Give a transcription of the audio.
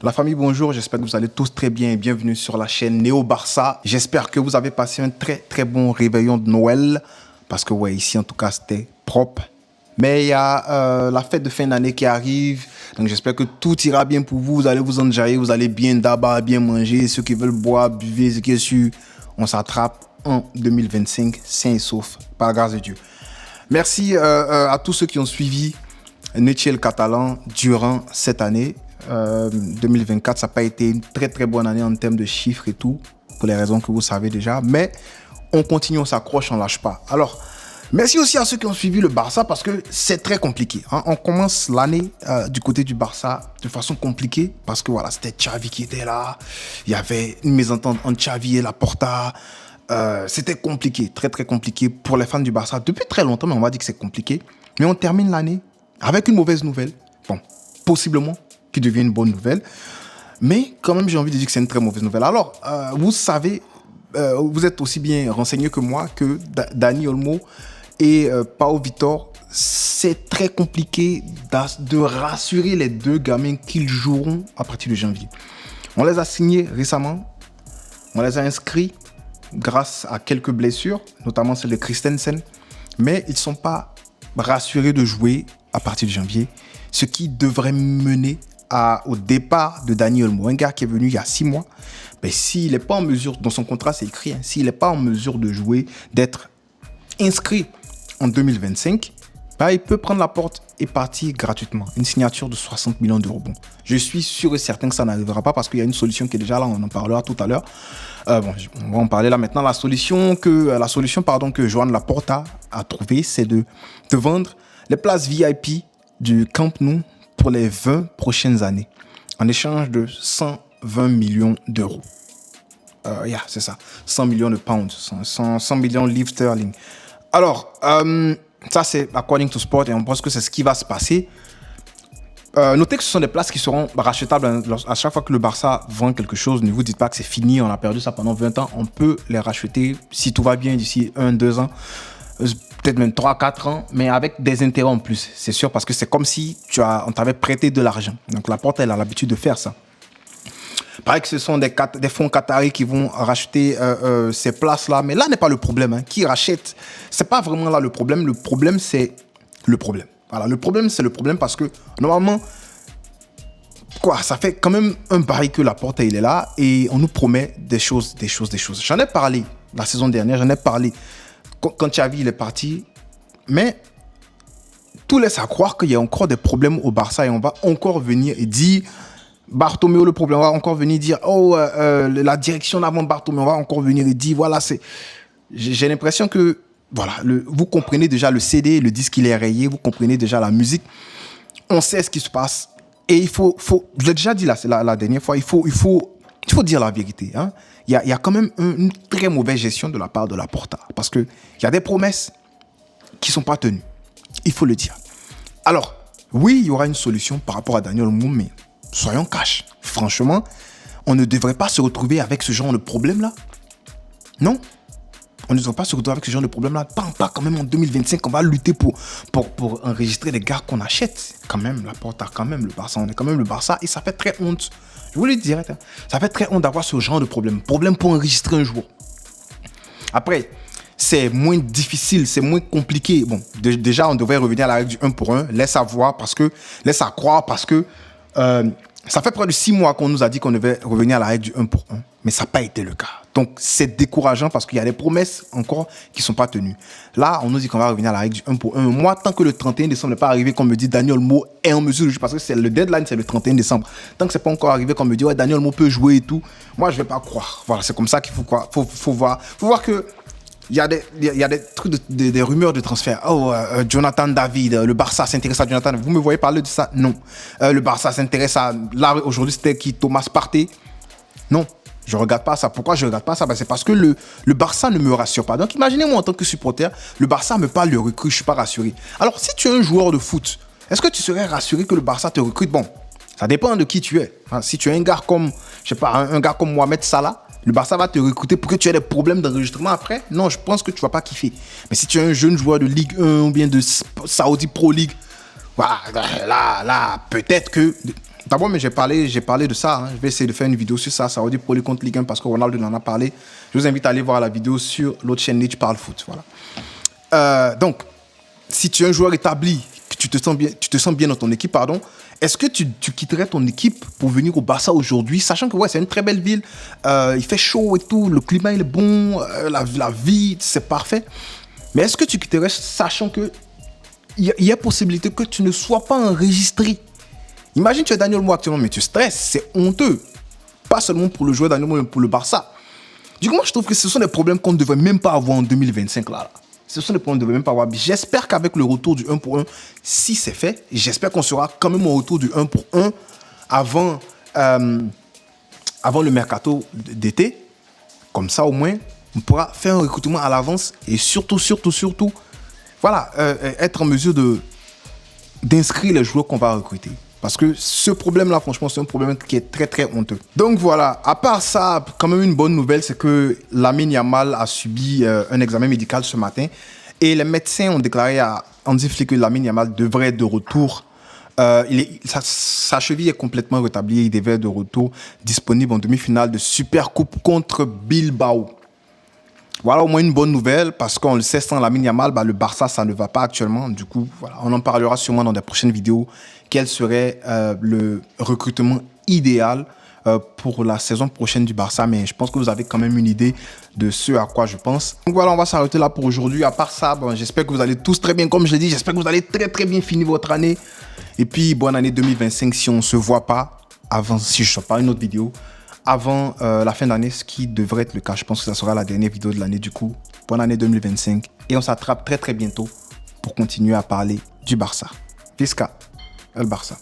La famille, bonjour, j'espère que vous allez tous très bien et bienvenue sur la chaîne Néo Barça. J'espère que vous avez passé un très bon réveillon de Noël parce que ouais, ici en tout cas c'était propre. Mais il y a la fête de fin d'année qui arrive, donc j'espère que tout ira bien pour vous, vous allez vous enjailler, vous allez bien d'abord, bien manger, ceux qui veulent boire, buvez, ce qui est sûr, on s'attrape en 2025, sain et sauf, par la grâce de Dieu. Merci à tous ceux qui ont suivi Nettiel Catalan durant cette année. 2024, ça n'a pas été une très bonne année en termes de chiffres et tout, pour les raisons que vous savez déjà, mais on continue, on s'accroche, on lâche pas. Alors, merci aussi à ceux qui ont suivi le Barça parce que c'est très compliqué. Hein. On commence l'année du côté du Barça de façon compliquée parce que voilà, c'était Xavi qui était là, il y avait une mésentente entre Xavi et Laporta. C'était compliqué, très compliqué pour les fans du Barça depuis très longtemps, mais on va dire que c'est compliqué. Mais on termine l'année avec une mauvaise nouvelle. Bon, possiblement qui devient une bonne nouvelle. Mais quand même, j'ai envie de dire que c'est une très mauvaise nouvelle. Alors, vous savez, vous êtes aussi bien renseigné que moi que Dani Olmo et Pau Vitor, c'est très compliqué de rassurer les deux gamins qu'ils joueront à partir de janvier. On les a signés récemment, on les a inscrits grâce à quelques blessures, notamment celle de Christensen, mais ils ne sont pas rassurés de jouer à partir de janvier, ce qui devrait mener au départ de Dani Olmo, un gars qui est venu il y a 6 mois. Ben, s'il n'est pas en mesure, dans son contrat c'est écrit, s'il n'est pas en mesure de jouer, d'être inscrit en 2025, ben, il peut prendre la porte et partir gratuitement. Une signature de 60 millions d'euros. Bon, je suis sûr et certain que ça n'arrivera pas parce qu'il y a une solution qui est déjà là, on en parlera tout à l'heure. On va en parler là maintenant. La solution que Joan Laporta a trouvée, c'est de vendre les places VIP du Camp Nou pour les 20 prochaines années, en échange de 120 millions d'euros. C'est ça, 100 millions de pounds, 100 millions de livres sterling. Alors, ça c'est according to sport et on pense que c'est ce qui va se passer. Notez que ce sont des places qui seront rachetables à chaque fois que le Barça vend quelque chose. Ne vous dites pas que c'est fini, on a perdu ça pendant 20 ans. On peut les racheter si tout va bien d'ici 1-2 ans. Peut-être même 3-4 ans, mais avec des intérêts en plus. C'est sûr, parce que c'est comme si on t'avait prêté de l'argent. Donc la Porte, elle a l'habitude de faire ça. Pareil que ce sont des fonds qataris qui vont racheter ces places-là. Mais là n'est pas le problème. Hein. Qui rachète, c'est pas vraiment là le problème. Le problème, c'est le problème. Voilà, le problème, c'est le problème parce que normalement, ça fait quand même un bail que la Porte, il est là et on nous promet des choses. J'en ai parlé la saison dernière, quand Xavi il est parti, mais tout laisse à croire qu'il y a encore des problèmes au Barça et on va encore venir et dire Bartomeu le problème, on va encore venir dire la direction d'avant Bartomeu, on va encore venir et dire voilà, j'ai l'impression que voilà, vous comprenez déjà le CD, le disque il est rayé, vous comprenez déjà la musique, on sait ce qui se passe et il faut je l'ai déjà dit là, c'est la dernière fois, il faut dire la vérité, hein. Il y a quand même une très mauvaise gestion de la part de Laporta. Parce qu'il y a des promesses qui ne sont pas tenues. Il faut le dire. Alors, oui, il y aura une solution par rapport à Dani Olmo, mais soyons cash. Franchement, on ne devrait pas se retrouver avec ce genre de problème-là. Non. On ne devrait pas se retrouver avec ce genre de problème-là. Pas quand même en 2025, on va lutter pour enregistrer les gars qu'on achète. Quand même, Laporta, quand même, le Barça. On est quand même le Barça et ça fait très honte. Je vous le dis direct, hein. Ça fait très honte d'avoir ce genre de problème. Problème pour enregistrer un joueur. Après, c'est moins difficile, c'est moins compliqué. Bon, déjà, on devrait revenir à la règle du 1 pour 1. Laisse à croire parce que ça fait près de 6 mois qu'on nous a dit qu'on devait revenir à la règle du 1 pour 1. Mais ça n'a pas été le cas. Donc, c'est décourageant parce qu'il y a des promesses encore qui ne sont pas tenues. Là, on nous dit qu'on va revenir à la règle du 1 pour 1. Moi, tant que le 31 décembre n'est pas arrivé, qu'on me dit Dani Olmo est en mesure de jouer, parce que c'est le deadline, c'est le 31 décembre. Tant que ce n'est pas encore arrivé, qu'on me dit ouais, Dani Olmo peut jouer et tout, moi, je ne vais pas croire. Voilà, c'est comme ça qu'il faut croire. Faut voir que il y a des trucs, des rumeurs de transfert. Jonathan David, le Barça s'intéresse à Jonathan. Vous me voyez parler de ça? Non. Le Barça s'intéresse à... Là, aujourd'hui, c'était qui? Thomas Partey? Non. Je ne regarde pas ça. Pourquoi je ne regarde pas ça? C'est parce que le Barça ne me rassure pas. Donc, imaginez-moi en tant que supporter, le Barça me parle de recrue, je ne suis pas rassuré. Alors, si tu es un joueur de foot, est-ce que tu serais rassuré que le Barça te recrute? Bon, ça dépend de qui tu es. Enfin, si tu es un gars comme, je sais pas, un gars comme Mohamed Salah, le Barça va te recruter pour que tu aies des problèmes d'enregistrement après? Non, je pense que tu ne vas pas kiffer. Mais si tu es un jeune joueur de Ligue 1 ou bien de Saudi Pro League, voilà, là, peut-être que D'abord, mais j'ai parlé de ça. Je vais essayer de faire une vidéo sur ça. Ça veut dire pour les comptes Ligue 1 parce que Ronaldo en a parlé. Je vous invite à aller voir la vidéo sur l'autre chaîne Nietzsche Parle Foot. Voilà. Donc, si tu es un joueur établi, que tu te sens bien dans ton équipe, pardon, est-ce que tu quitterais ton équipe pour venir au Barça aujourd'hui, sachant que c'est une très belle ville, il fait chaud et tout, le climat il est bon, la vie, c'est parfait. Mais est-ce que tu quitterais sachant que il y a possibilité que tu ne sois pas enregistré? Imagine tu es Daniel Mo actuellement, mais tu stresses, c'est honteux. Pas seulement pour le joueur Daniel Mo, mais pour le Barça. Du coup, moi je trouve que ce sont des problèmes qu'on ne devrait même pas avoir en 2025 là. Ce sont des problèmes qu'on ne devrait même pas avoir. J'espère qu'avec le retour du 1 pour 1, si c'est fait, j'espère qu'on sera quand même au retour du 1 pour 1 avant le mercato d'été. Comme ça, au moins, on pourra faire un recrutement à l'avance et surtout, voilà, être en mesure d'inscrire les joueurs qu'on va recruter. Parce que ce problème-là, franchement, c'est un problème qui est très, très honteux. Donc voilà, à part ça, quand même une bonne nouvelle, c'est que Lamine Yamal a subi un examen médical ce matin. Et les médecins ont déclaré à Hansi Flick que Lamine Yamal devrait être de retour. Sa cheville est complètement rétablie. Il devrait être de retour disponible en demi-finale de Supercoupe contre Bilbao. Voilà au moins une bonne nouvelle parce qu'on le sait, sans Lamine Yamal, le Barça, ça ne va pas actuellement. Du coup, voilà, on en parlera sûrement dans des prochaines vidéos. Quel serait le recrutement idéal pour la saison prochaine du Barça? Mais je pense que vous avez quand même une idée de ce à quoi je pense. Donc voilà, on va s'arrêter là pour aujourd'hui. À part ça, j'espère que vous allez tous très bien, comme je l'ai dit. J'espère que vous allez très très bien finir votre année. Et puis, bonne année 2025 si on ne se voit pas avant, si je ne sors pas une autre vidéo. Avant la fin d'année, ce qui devrait être le cas. Je pense que ça sera la dernière vidéo de l'année du coup. Bonne année 2025. Et on s'attrape très très bientôt pour continuer à parler du Barça. Visca, el Barça.